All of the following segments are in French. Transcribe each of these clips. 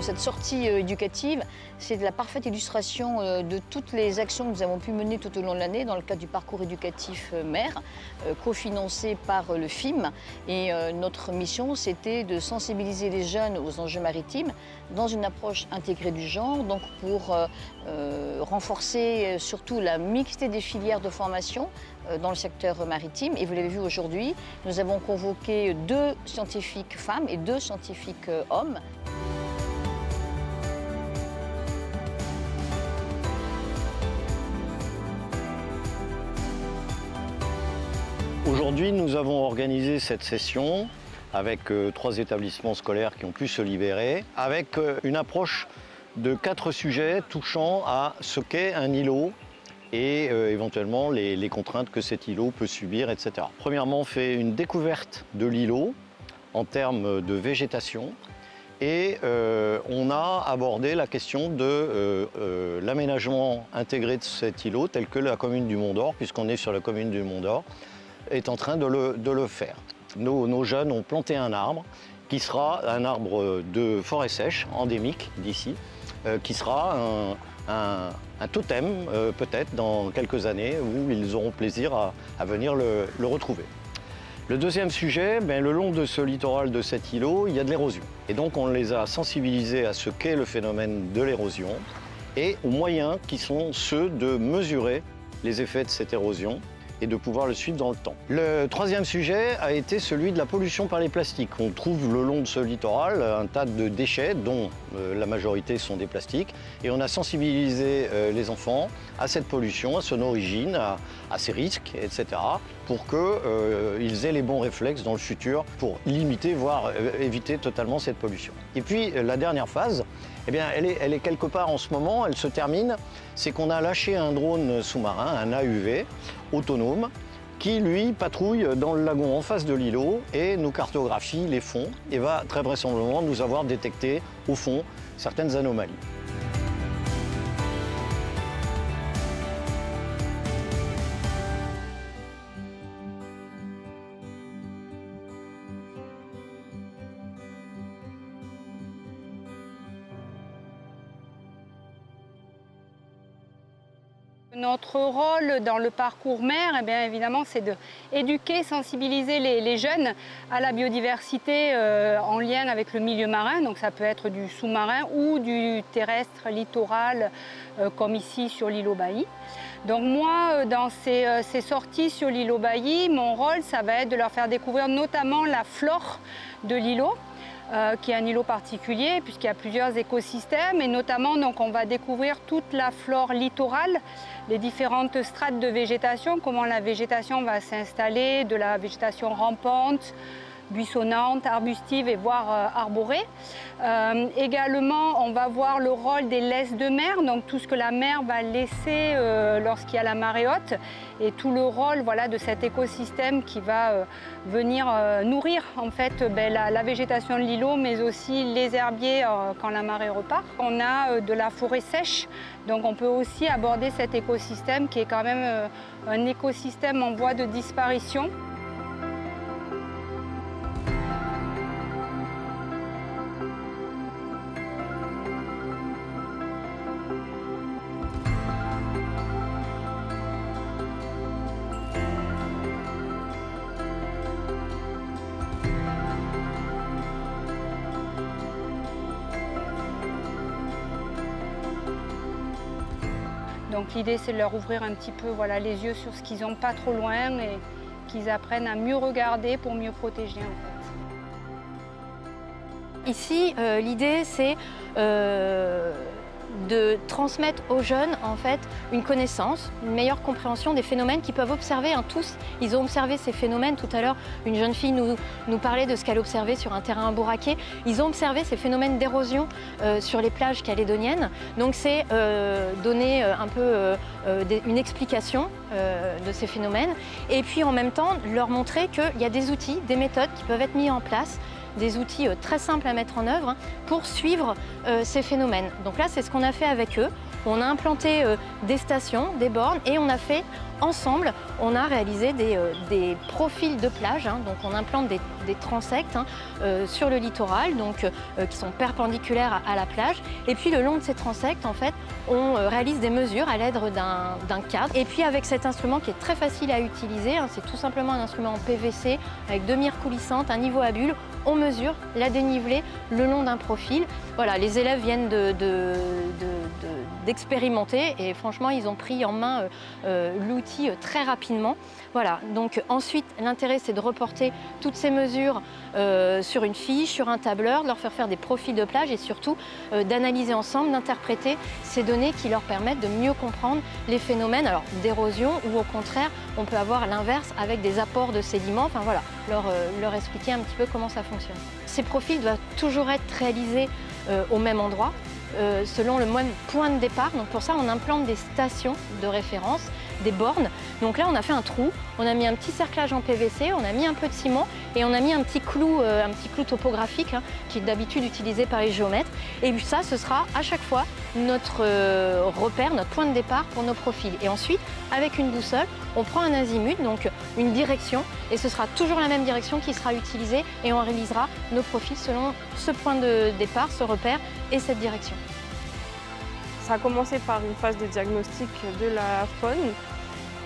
cette sortie éducative, c'est la parfaite illustration de toutes les actions que nous avons pu mener tout au long de l'année dans le cadre du parcours éducatif mer, cofinancé par le FIM. Et notre mission, c'était de sensibiliser les jeunes aux enjeux maritimes dans une approche intégrée du genre, donc pour renforcer surtout la mixité des filières de formation dans le secteur maritime. Et vous l'avez vu aujourd'hui, nous avons convoqué 2 scientifiques femmes et 2 scientifiques hommes. Aujourd'hui, nous avons organisé cette session avec 3 établissements scolaires qui ont pu se libérer, avec une approche de 4 sujets touchant à ce qu'est un îlot et éventuellement les contraintes que cet îlot peut subir, etc. Premièrement, on fait une découverte de l'îlot en termes de végétation et on a abordé la question de l'aménagement intégré de cet îlot tel que la commune du Mont d'Or, puisqu'on est sur la commune du Mont d'Or, est en train de le faire. Nos jeunes ont planté un arbre qui sera un arbre de forêt sèche, endémique d'ici, qui sera un totem peut-être dans quelques années où ils auront plaisir à venir le retrouver. Le deuxième sujet, le long de ce littoral de cet îlot, il y a de l'érosion. Et donc on les a sensibilisés à ce qu'est le phénomène de l'érosion et aux moyens qui sont ceux de mesurer les effets de cette érosion et de pouvoir le suivre dans le temps. Le troisième sujet a été celui de la pollution par les plastiques. On trouve le long de ce littoral un tas de déchets dont la majorité sont des plastiques et on a sensibilisé les enfants à cette pollution, à son origine, à ses risques, etc. pour qu'ils aient les bons réflexes dans le futur pour limiter, voire éviter totalement cette pollution. Et puis la dernière phase, eh bien, elle est quelque part en ce moment, elle se termine, c'est qu'on a lâché un drone sous-marin, un AUV, autonome, qui lui patrouille dans le lagon en face de l'îlot et nous cartographie les fonds et va très vraisemblablement nous avoir détecté au fond certaines anomalies. Notre rôle dans le parcours mer, eh bien, évidemment, c'est d'éduquer, sensibiliser les jeunes à la biodiversité en lien avec le milieu marin. Donc ça peut être du sous-marin ou du terrestre, littoral, comme ici sur l'îlot Bailly. Donc moi, dans ces sorties sur l'îlot Bailly, mon rôle, ça va être de leur faire découvrir notamment la flore de l'îlot. Qui est un îlot particulier puisqu'il y a plusieurs écosystèmes et notamment donc, on va découvrir toute la flore littorale, les différentes strates de végétation, comment la végétation va s'installer, de la végétation rampante, buissonnante, arbustive et voire arborée. Également, on va voir le rôle des laisses de mer, donc tout ce que la mer va laisser lorsqu'il y a la marée haute et tout le rôle voilà, de cet écosystème qui va venir nourrir en fait la végétation de l'îlot, mais aussi les herbiers quand la marée repart. On a de la forêt sèche, donc on peut aussi aborder cet écosystème qui est quand même un écosystème en voie de disparition. Donc l'idée c'est de leur ouvrir un petit peu voilà, les yeux sur ce qu'ils n'ont pas trop loin et qu'ils apprennent à mieux regarder pour mieux protéger en fait. Ici l'idée c'est de transmettre aux jeunes en fait une connaissance, une meilleure compréhension des phénomènes qu'ils peuvent observer. Tous, ils ont observé ces phénomènes. Tout à l'heure, une jeune fille nous parlait de ce qu'elle observait sur un terrain bourraqué. Ils ont observé ces phénomènes d'érosion sur les plages calédoniennes. Donc c'est donner un peu une explication de ces phénomènes et puis en même temps leur montrer qu'il y a des outils, des méthodes qui peuvent être mis en place, des outils très simples à mettre en œuvre pour suivre ces phénomènes. Donc là, c'est ce qu'on a fait avec eux. où on a implanté des stations, des bornes, et on a fait ensemble, on a réalisé des profils de plage, hein, donc on implante des transects sur le littoral, donc qui sont perpendiculaires à la plage. Et puis le long de ces transects, en fait, on réalise des mesures à l'aide d'un cadre. Et puis avec cet instrument qui est très facile à utiliser, hein, c'est tout simplement un instrument en PVC avec 2 mires coulissantes, un niveau à bulles, on mesure la dénivelée le long d'un profil. Voilà, les élèves viennent d'expérimenter et franchement, ils ont pris en main l'outil très rapidement. Voilà, donc ensuite, l'intérêt, c'est de reporter toutes ces mesures sur une fiche, sur un tableur, de leur faire des profils de plage et surtout d'analyser ensemble, d'interpréter ces données qui leur permettent de mieux comprendre les phénomènes d'érosion ou au contraire, on peut avoir l'inverse avec des apports de sédiments. Enfin voilà, leur expliquer un petit peu comment ça fonctionne. Ces profils doivent toujours être réalisés au même endroit, selon le même point de départ. Donc pour ça, on implante des stations de référence, des bornes. Donc là, on a fait un trou, on a mis un petit cerclage en PVC, on a mis un peu de ciment et on a mis un petit clou topographique hein, qui est d'habitude utilisé par les géomètres. Et puis ça, ce sera à chaque fois notre repère, notre point de départ pour nos profils. Et ensuite, avec une boussole, on prend un azimut, donc une direction, et ce sera toujours la même direction qui sera utilisée et on réalisera nos profils selon ce point de départ, ce repère et cette direction. Ça a commencé par une phase de diagnostic de la faune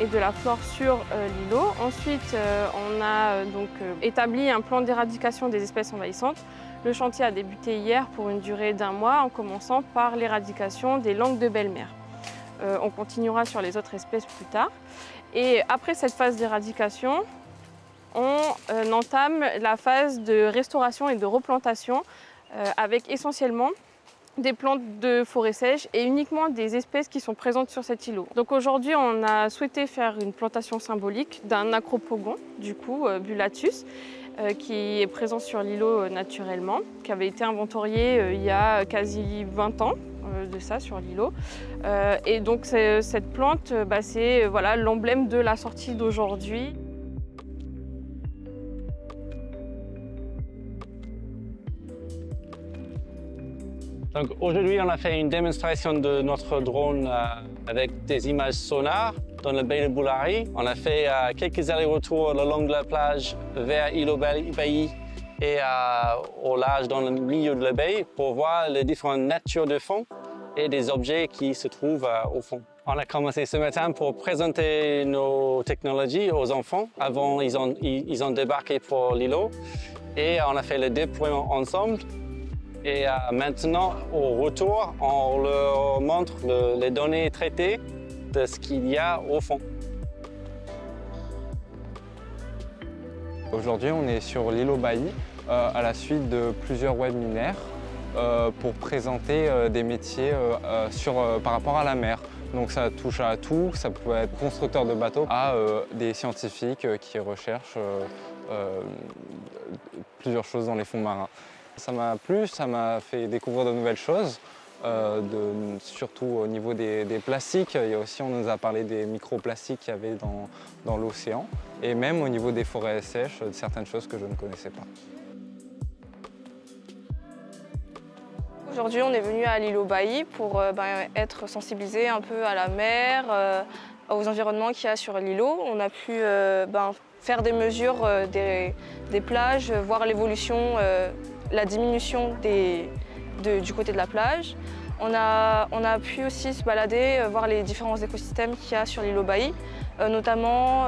et de la flore sur l'îlot. Ensuite, on a établi un plan d'éradication des espèces envahissantes. Le chantier a débuté hier pour une durée d'1 mois en commençant par l'éradication des langues de belle-mère. On continuera sur les autres espèces plus tard. Et après cette phase d'éradication, on entame la phase de restauration et de replantation avec essentiellement des plantes de forêt sèche et uniquement des espèces qui sont présentes sur cet îlot. Donc aujourd'hui, on a souhaité faire une plantation symbolique d'un acropogon, du coup, Bullatus, qui est présent sur l'îlot naturellement, qui avait été inventorié il y a quasi 20 ans de ça sur l'îlot. Et donc cette plante, c'est voilà, l'emblème de la sortie d'aujourd'hui. Donc aujourd'hui, on a fait une démonstration de notre drone avec des images sonars dans le baie de Boulari. On a fait quelques allers-retours le long de la plage vers îlot Bailly et au large dans le milieu de la baie pour voir les différentes natures de fond et des objets qui se trouvent au fond. On a commencé ce matin pour présenter nos technologies aux enfants. Avant, ils ont débarqué pour l'îlot et on a fait le déploiement ensemble. Et maintenant, au retour, on leur montre les données traitées de ce qu'il y a au fond. Aujourd'hui, on est sur l'îlot Bailly à la suite de plusieurs webinaires pour présenter des métiers par rapport à la mer. Donc ça touche à tout, ça peut être constructeur de bateaux à des scientifiques qui recherchent plusieurs choses dans les fonds marins. Ça m'a plu, ça m'a fait découvrir de nouvelles choses, surtout au niveau des plastiques. Il y a aussi, on nous a parlé des microplastiques qu'il y avait dans l'océan, et même au niveau des forêts sèches, certaines choses que je ne connaissais pas. Aujourd'hui, on est venu à l'îlot Bailly pour être sensibilisé un peu à la mer, aux environnements qu'il y a sur l'îlot. On a pu faire des mesures des plages, voir l'évolution, la diminution du côté de la plage. On a pu aussi se balader, voir les différents écosystèmes qu'il y a sur l'îlot Bailly. Notamment,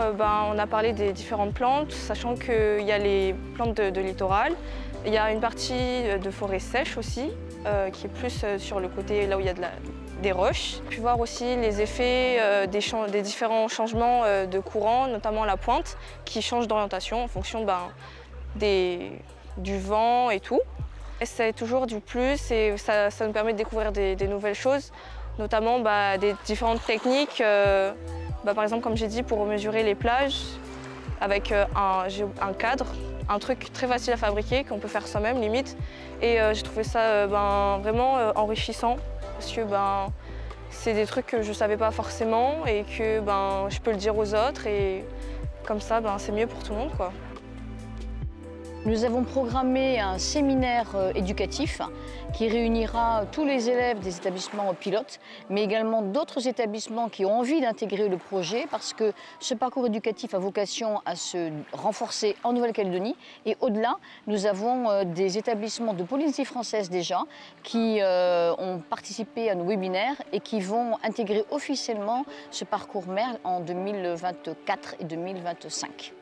on a parlé des différentes plantes, sachant qu'il y a les plantes de littoral. Il y a une partie de forêt sèche aussi, qui est plus sur le côté là où il y a des roches. On a pu voir aussi les effets des différents changements de courant, notamment la pointe, qui change d'orientation en fonction du vent et tout. Et c'est toujours du plus et ça nous permet de découvrir des nouvelles choses, notamment des différentes techniques. Par exemple, comme j'ai dit, pour mesurer les plages avec un cadre, un truc très facile à fabriquer qu'on peut faire soi-même limite. Et j'ai trouvé ça vraiment enrichissant parce que c'est des trucs que je ne savais pas forcément et que je peux le dire aux autres et comme ça c'est mieux pour tout le monde, quoi. Nous avons programmé un séminaire éducatif qui réunira tous les élèves des établissements pilotes, mais également d'autres établissements qui ont envie d'intégrer le projet parce que ce parcours éducatif a vocation à se renforcer en Nouvelle-Calédonie. Et au-delà, nous avons des établissements de Polynésie française déjà qui ont participé à nos webinaires et qui vont intégrer officiellement ce parcours mer en 2024 et 2025.